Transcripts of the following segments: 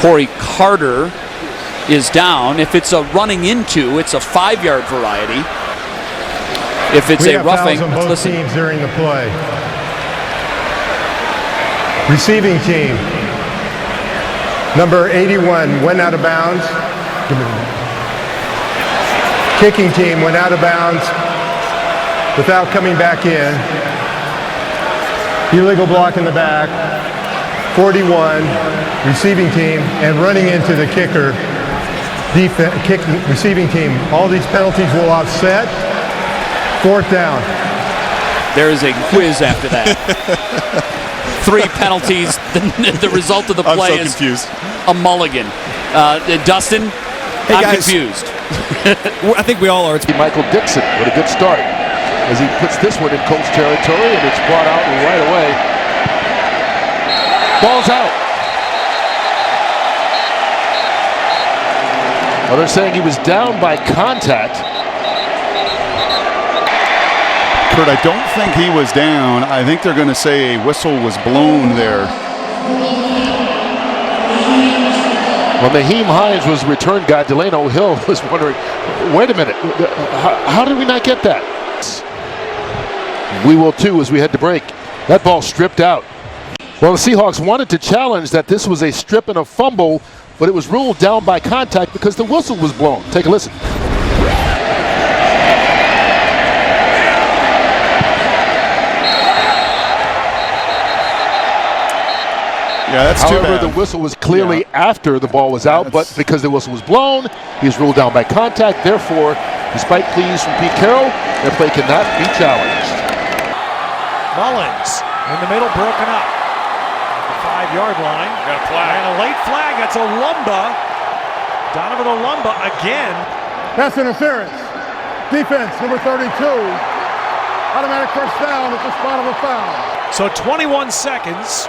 Corey Carter is down. If it's a running into, it's a 5-yard variety. If it's a roughing, on both teams during the play. Receiving team, number 81 went out of bounds. Kicking team went out of bounds without coming back in. Illegal block in the back. 41, receiving team, and running into the kicker, receiving team. All these penalties will offset. 4th down. There is a quiz after that. 3 penalties. The result of the play is a mulligan. Dustin, hey I'm guys. Confused. I think we all are. It's Michael Dixon with a good start as he puts this one in Colts territory, and it's brought out right away. Ball's out. Well, they're saying he was down by contact. Kurt, I don't think he was down. I think they're going to say a whistle was blown there. When Naheem Hines was the return guy, Delano Hill was wondering, wait a minute, how did we not get that? We will too as we head to break. That ball stripped out. Well, the Seahawks wanted to challenge that this was a strip and a fumble, but it was ruled down by contact because the whistle was blown. Take a listen. Yeah, that's too However, bad. the whistle was clearly after the ball was out, but because the whistle was blown, he was ruled down by contact. Therefore, despite pleas from Pete Carroll, their play cannot be challenged. Mullins in the middle, broken up. At the 5-yard line. Got a flag. And a late flag. That's Olumba. Donovan Olumba again. Pass interference. Defense, number 32. Automatic first down at the spot of a foul. So 21 seconds.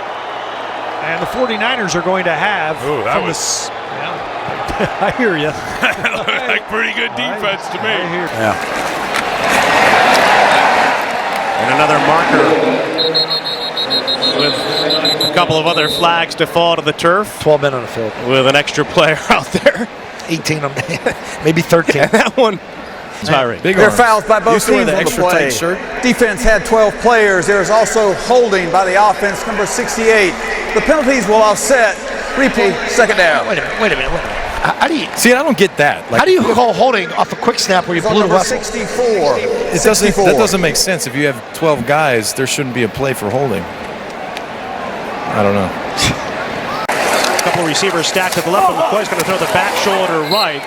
And the 49ers are going to have Ooh, that from was... yeah. I hear you. That looked like pretty good defense to me. I hear. yeah. And another marker with a couple of other flags to fall to the turf. 12 men on the field. With an extra player out there. 18 of them, maybe 13. And that one. Tiring. There are fouls by both teams on the extra play. tight shirt. Defense had 12 players. There is also holding by the offense, number 68. The penalties will offset. Replay, 2nd down. Wait a minute. How do you see? I don't get that. Like, how do you call holding off a quick snap where you blew the Number whistle? 64. It doesn't. That doesn't make sense. If you have 12 guys, there shouldn't be a play for holding. I don't know. A couple of receivers stacked to the left. McCoy's going to throw the back shoulder right.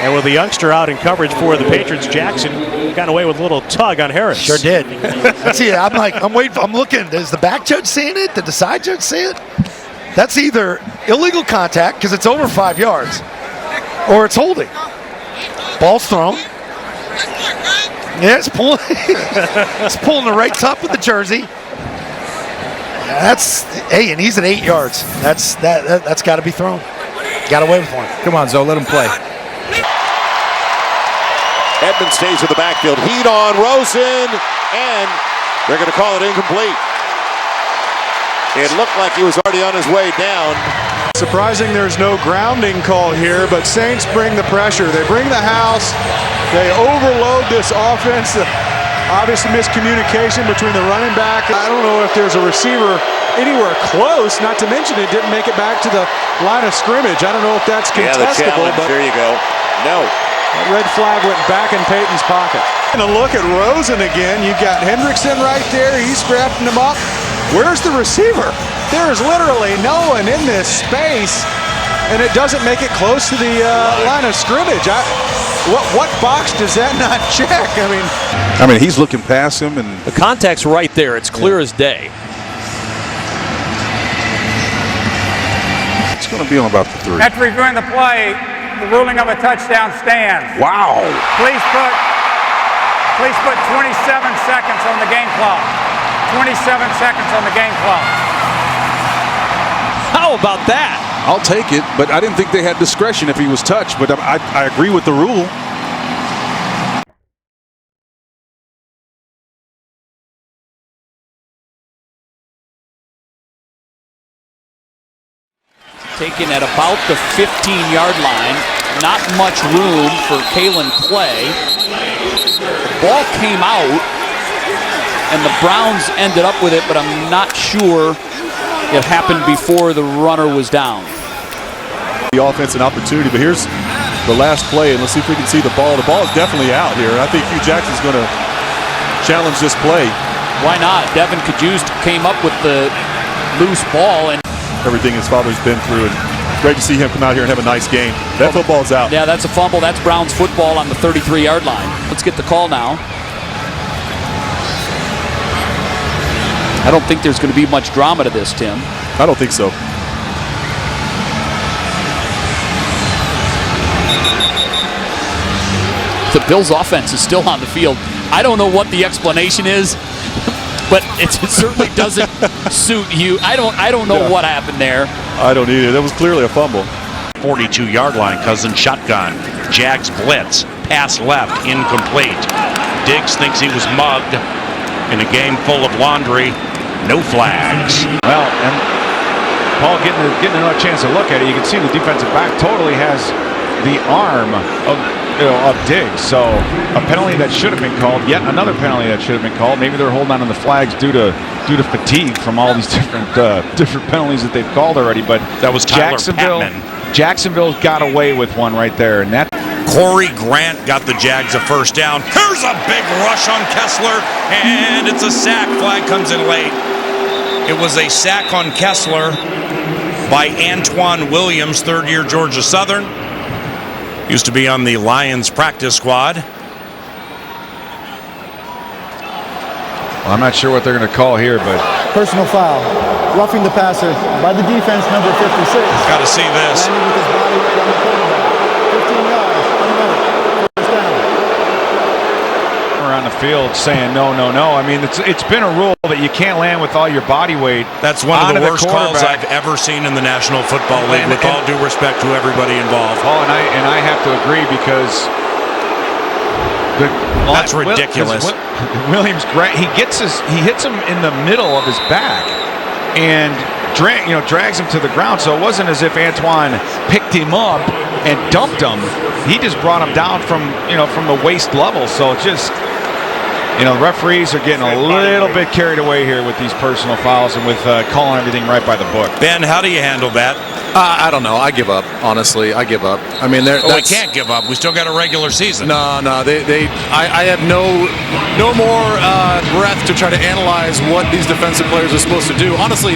And with the youngster out in coverage for the Patriots, Jackson got away with a little tug on Harris. Sure did. See, I'm waiting. I'm looking. Is the back judge seeing it? Did the side judge see it? That's either illegal contact because it's over 5 yards, or it's holding. Ball's thrown. Yeah, it's pulling. It's pulling the right top of the jersey. And he's at 8 yards. That's got to be thrown. Got away with one. Come on, Zoe, let him play. Edmonds stays in the backfield. Heat on Rosen, and they're going to call it incomplete. It looked like he was already on his way down. Surprising there's no grounding call here, but Saints bring the pressure. They bring the house. They overload this offense. Obviously miscommunication between the running back. I don't know if there's a receiver anywhere close, not to mention it didn't make it back to the line of scrimmage. I don't know if that's contestable. But there you go. No. That red flag went back in Peyton's pocket. And a look at Rosen again. You've got Hendrickson right there. He's scrapping him up. Where's the receiver? There is literally no one in this space, and it doesn't make it close to the line of scrimmage. What box does that not check? I mean, he's looking past him, and The contact's right there. It's clear as day. it's going to be on about the 3. After reviewing the play, the ruling of a touchdown stands. Wow. Please put 27 seconds on the game clock. 27 seconds on the game clock. How about that? I'll take it, but I didn't think they had discretion if he was touched, but I agree with the rule. Taken at about the 15-yard line. Not much room for Kalen Clay. The ball came out, and the Browns ended up with it, but I'm not sure it happened before the runner was down. The offense an opportunity, but here's the last play, and let's see if we can see the ball. The ball is definitely out here. I think Hugh Jackson's going to challenge this play. Why not? Devin Cajuste came up with the loose ball, and everything his father's been through, and great to see him come out here and have a nice game. That football's out. Yeah, that's a fumble. That's Browns football on the 33-yard line. Let's get the call now. I don't think there's going to be much drama to this, Tim. I don't think so. The Bills' offense is still on the field. I don't know what the explanation is, but it certainly doesn't suit you. I don't know what happened there. I don't either. That was clearly a fumble. 42-yard line, Cousins shotgun. Jags blitz, pass left, incomplete. Diggs thinks he was mugged in a game full of laundry. No flags. Well, and Paul getting another chance to look at it. You can see the defensive back totally has the arm of Diggs. So a penalty that should have been called. Yet another penalty that should have been called. Maybe they're holding on to the flags due to fatigue from all these different penalties that they've called already. But that was Jacksonville got away with one right there, and that. Corey Grant got the Jags a first down. Here's a big rush on Kessler, and it's a sack. Flag comes in late. It was a sack on Kessler by Antoine Williams, third-year Georgia Southern. Used to be on the Lions practice squad. Well, I'm not sure what they're going to call here, but Personal foul. Roughing the passer by the defense, number 56. Got to see this. Landing with his body weight on the quarterback. 15 yards, automatic. First down. around the field saying no, no, no. I mean, it's been a rule that you can't land with all your body weight. That's one of the worst calls I've ever seen in the National Football League, with all due respect to everybody involved. Oh, and I have to agree, because that's ridiculous. Williams, he hits him in the middle of his back and drags him to the ground. So it wasn't as if Antoine picked him up and dumped him. He just brought him down from the waist level. So it's just, referees are getting a little bit carried away here with these personal fouls and with calling everything right by the book. Ben, how do you handle that? I don't know. I give up. Honestly, I give up. I mean, we can't give up. We still got a regular season. No. I have no more breath to try to analyze what these defensive players are supposed to do. Honestly,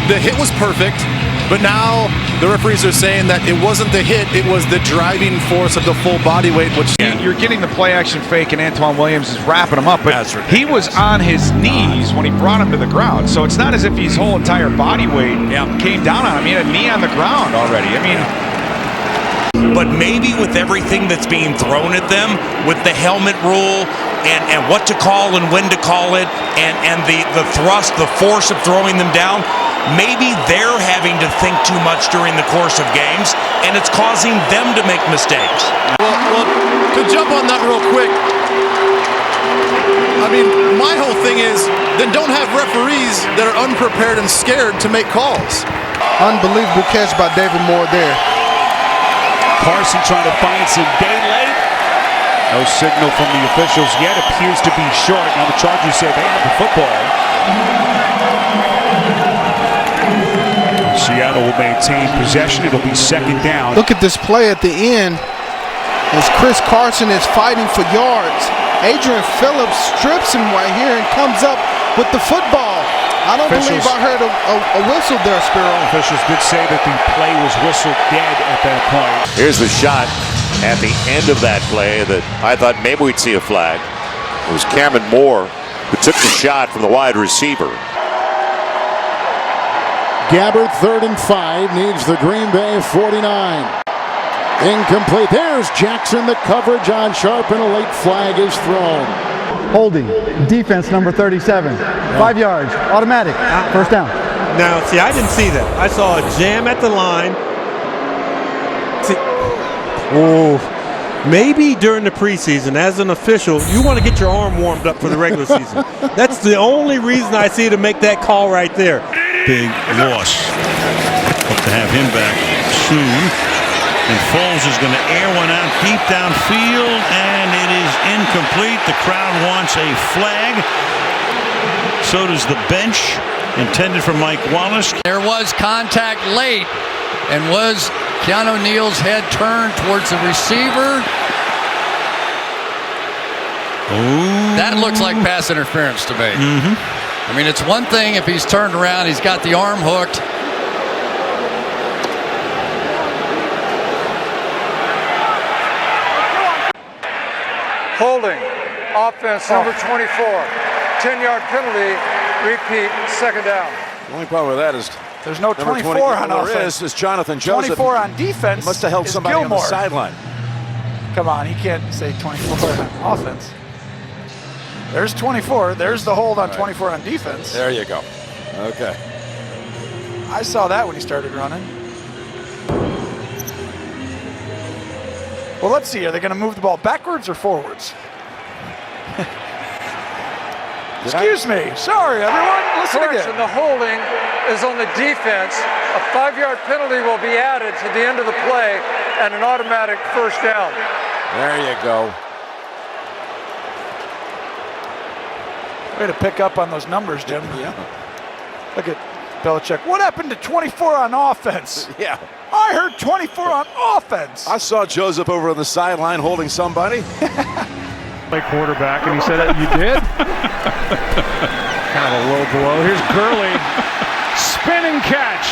the hit was perfect, but now the referees are saying that it wasn't the hit; it was the driving force of the full body weight. Which you're getting the play action fake, and Antoine Williams is wrapping him up. But he was on his knees when he brought him to the ground, so it's not as if his whole entire body weight came down on him. He had a knee on the ground already. I mean. But maybe with everything that's being thrown at them, with the helmet rule and what to call and when to call it, and the thrust, the force of throwing them down, maybe they're having to think too much during the course of games, and it's causing them to make mistakes. Well, to jump on that real quick, I mean, my whole thing is, then don't have referees that are unprepared and scared to make calls. Unbelievable catch by David Moore there. Carson trying to find some daylight. No signal from the officials yet. Appears to be short. Now the Chargers say they have the football. Seattle will maintain possession. It'll be second down. Look at this play at the end as Chris Carson is fighting for yards. Adrian Phillips strips him right here and comes up with the football. I don't believe I heard a whistle there, Spiro. Officials did say that the play was whistled dead at that point. Here's the shot at the end of that play that I thought maybe we'd see a flag. It was Cameron Moore who took the shot from the wide receiver. Gabbard, 3rd and 5, needs the Green Bay 49. Incomplete. There's Jackson. The coverage on Sharp, and a late flag is thrown. Holding, defense number 37. 5 yards, automatic, first down. Now, see, I didn't see that. I saw a jam at the line. See, maybe during the preseason, as an official, you want to get your arm warmed up for the regular season. That's the only reason I see to make that call right there. Big loss. Hope to have him back soon. And Foles is going to air one out deep downfield, and it is incomplete. The crowd wants a flag. So does the bench. Intended for Mike Wallace. There was contact late, and was Keanu Neal's head turned towards the receiver? Ooh. That looks like pass interference to me. I mean, it's one thing if he's turned around, he's got the arm hooked. Holding, offense number 24, 10-yard penalty, repeat, second down. The only problem with that is there's no 24 on offense. Is Jonathan Joseph. 24 on defense. Must have held somebody Gilmore. on the sideline. Come on, he can't say 24 on offense. There's 24. There's the hold on 24 on defense. There you go. Okay. I saw that when he started running. Well, let's see. Are they going to move the ball backwards or forwards? Excuse me. Sorry, everyone. Listen Correction, again. the holding is on the defense. A 5-yard penalty will be added to the end of the play and an automatic first down. There you go. Way to pick up on those numbers, Jim. Yeah. Look at Belichick. What happened to 24 on offense? Yeah. I heard 24 on offense. I saw Joseph over on the sideline holding somebody. Play quarterback, and he said, "You did?" Kind of a low blow. Here's Gurley, spinning catch.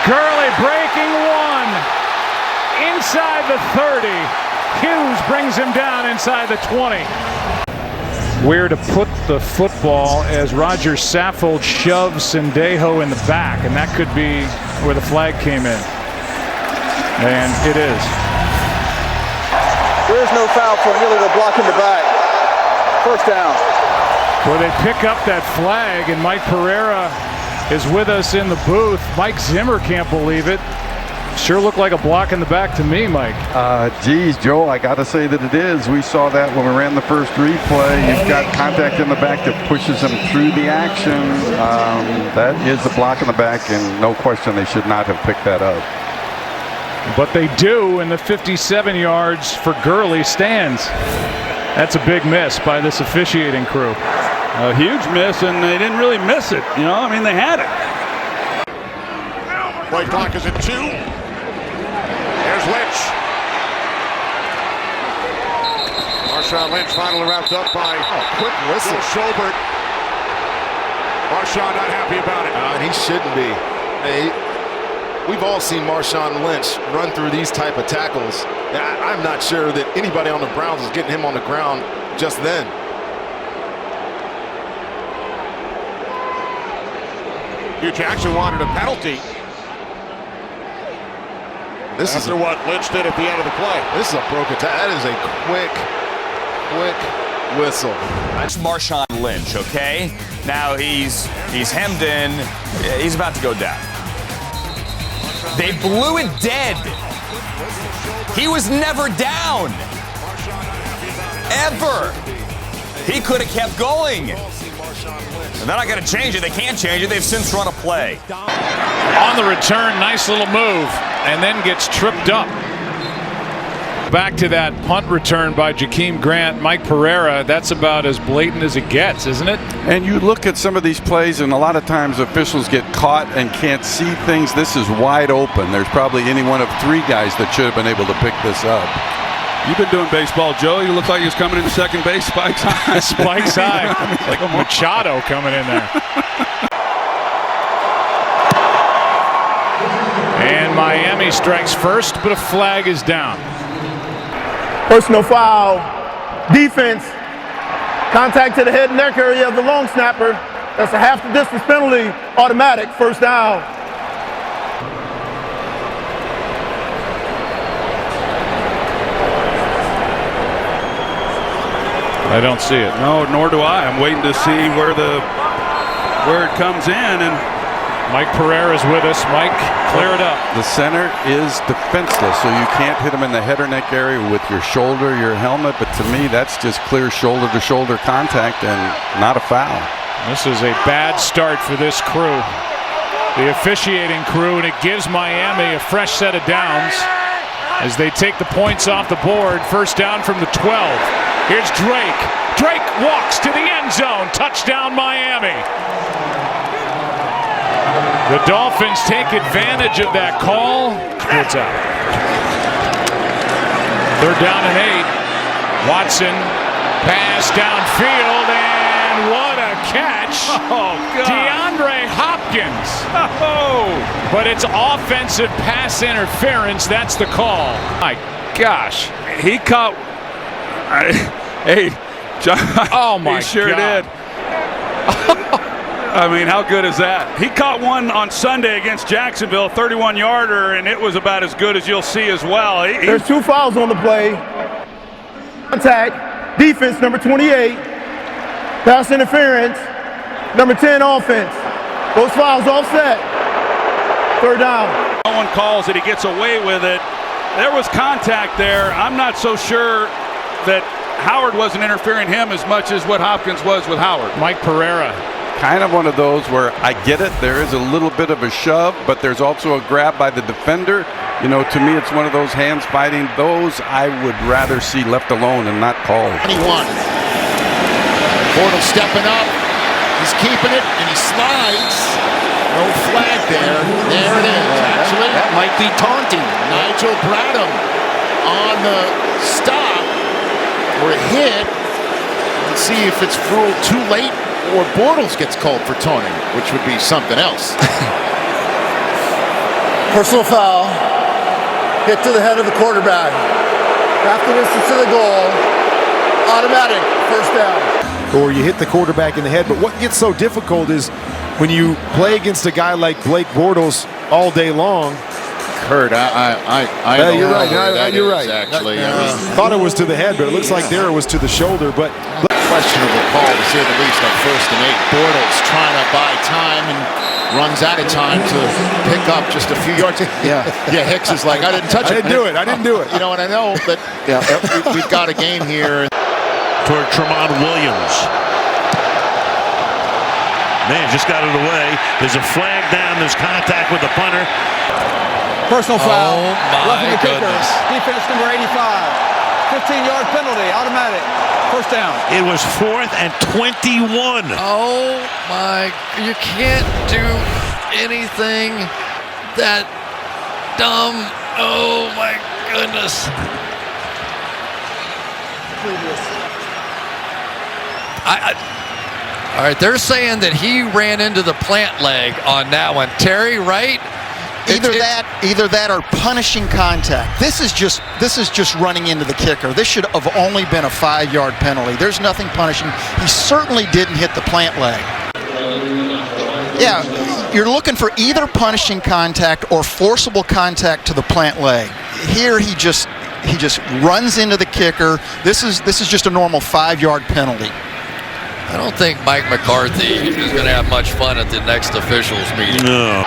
Gurley breaking one inside the 30. Hughes brings him down inside the 20. Where to put the football as Roger Saffold shoves Sendejo in the back, and that could be where the flag came in. And it is. There is no foul for an illegal block in the back. First down. Well, they pick up that flag, and Mike Pereira is with us in the booth. Mike Zimmer can't believe it. Sure looked like a block in the back to me, Mike. Geez, Joe, I got to say that it is. We saw that when we ran the first replay. You've got contact in the back that pushes them through the action. That is a block in the back, and no question they should not have picked that up. But they do, and the 57 yards for Gurley stands. That's a big miss by this officiating crew. A huge miss, and they didn't really miss it. You know, I mean, they had it. Play clock is at 2. There's Lynch. Marshawn Lynch finally wrapped up by quick whistle. Schobert. Marshawn not happy about it. And he shouldn't be. Hey, we've all seen Marshawn Lynch run through these type of tackles. I'm not sure that anybody on the Browns is getting him on the ground just then. Hugh Jackson wanted a penalty. This is what Lynch did at the end of the play. This is a broken tackle. That is a quick whistle. That's Marshawn Lynch, okay? Now he's hemmed in. He's about to go down. They blew it dead. He was never down. Ever. He could have kept going. And they're not going to change it. They can't change it. They've since run a play. On the return, nice little move, and then gets tripped up. Back to that punt return by Jakeem Grant. Mike Pereira, that's about as blatant as it gets, isn't it? And you look at some of these plays, and a lot of times officials get caught and can't see things. This is wide open. There's probably any one of 3 guys that should have been able to pick this up. You've been doing baseball, Joe. You look like he was coming into second base, Spike's high. Spike's high. Like a Machado coming in there. And Miami strikes first, but a flag is down. Personal foul. Defense. Contact to the head and neck area of the long snapper. That's a half the distance penalty. Automatic. First down. I don't see it. No, nor do I. I'm waiting to see where it comes in. And Mike Pereira is with us. Mike, clear it up. The center is defenseless, so you can't hit him in the head or neck area with your shoulder, your helmet. But to me, that's just clear shoulder-to-shoulder contact and not a foul. This is a bad start for this crew. the officiating crew, and it gives Miami a fresh set of downs as they take the points off the board. First down from the 12. Here's Drake. Drake walks to the end zone. Touchdown, Miami. The Dolphins take advantage of that call. What's out? Third down and 8. Watson, pass downfield, and what a catch. Oh, God. DeAndre Hopkins. Oh. But it's offensive pass interference. That's the call. My gosh. He caught. Hey, John. Oh, my He sure God. did. I mean, how good is that? He caught one on Sunday against Jacksonville, 31-yarder, and it was about as good as you'll see as well. There's 2 fouls on the play. Contact, defense, number 28. Pass interference, number 10, offense. Those fouls offset. Third down. No one calls it. He gets away with it. There was contact there. I'm not so sure that Howard wasn't interfering him as much as what Hopkins was with Howard. Mike Pereira. Kind of one of those where I get it. There is a little bit of a shove, but there's also a grab by the defender. You know, to me, it's one of those hands fighting. Those I would rather see left alone and not called. 21. Bortles stepping up. He's keeping it, and he slides. No flag there. There it is. Actually, that might be taunting. Nigel Bradham on the stop or hit. Let's see if it's ruled too late or Bortles gets called for taunting, which would be something else. Personal foul. Hit to the head of the quarterback. Half the distance to the goal. Automatic. First down. Or you hit the quarterback in the head. But what gets so difficult is when you play against a guy like Blake Bortles all day long. Kurt, I know you're right. You're right. Actually, thought it was to the head, but it looks like there it was to the shoulder. But questionable call to say the least on 1st and 8. Bortles trying to buy time and runs out of time to pick up just a few yards. Yeah. Hicks is like, I didn't touch it. I didn't do it. You know, and I know, but we've got a game here. Toward Tremont Williams. Man, just got it away. There's a flag down. There's contact with the punter. Personal foul. Oh, my Roughing the kicker. goodness. Defense number 85. 15-yard penalty, automatic. First down. It was 4th and 21. Oh my, you can't do anything that dumb. Oh my goodness. All right, they're saying that he ran into the plant leg on that one. Terry, right? Either that or punishing contact. This is just running into the kicker. This should have only been a 5-yard penalty. There's nothing punishing. He certainly didn't hit the plant leg. Yeah, you're looking for either punishing contact or forcible contact to the plant leg. Here he just runs into the kicker. This is just a normal 5-yard penalty. I don't think Mike McCarthy is going to have much fun at the next officials meeting. No.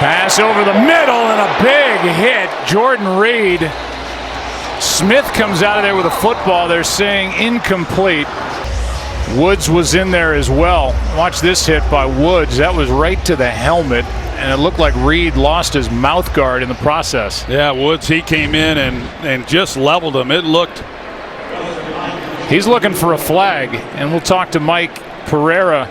Pass over the middle and a big hit. Jordan Reed. Smith comes out of there with a football. They're saying incomplete. Woods was in there as well. Watch this hit by Woods. That was right to the helmet, and it looked like Reed lost his mouth guard in the process. Yeah, Woods, he came in and just leveled him. It looked. He's looking for a flag, and we'll talk to Mike Pereira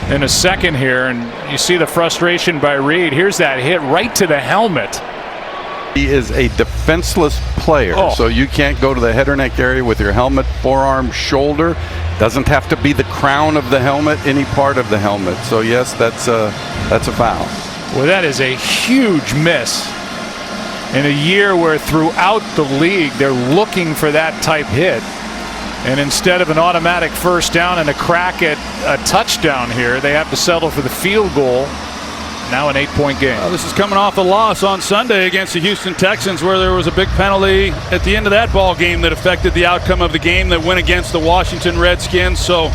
in a second here, and you see the frustration by Reed. Here's that hit right to the helmet. He is a defenseless player, so you can't go to the head or neck area with your helmet, forearm, shoulder. Doesn't have to be the crown of the helmet, any part of the helmet. So yes, that's a foul. Well, that is a huge miss in a year where throughout the league they're looking for that type hit. And instead of an automatic first down and a crack at a touchdown here, they have to settle for the field goal. Now an 8-point game. Well, this is coming off a loss on Sunday against the Houston Texans, where there was a big penalty at the end of that ball game that affected the outcome of the game that went against the Washington Redskins. So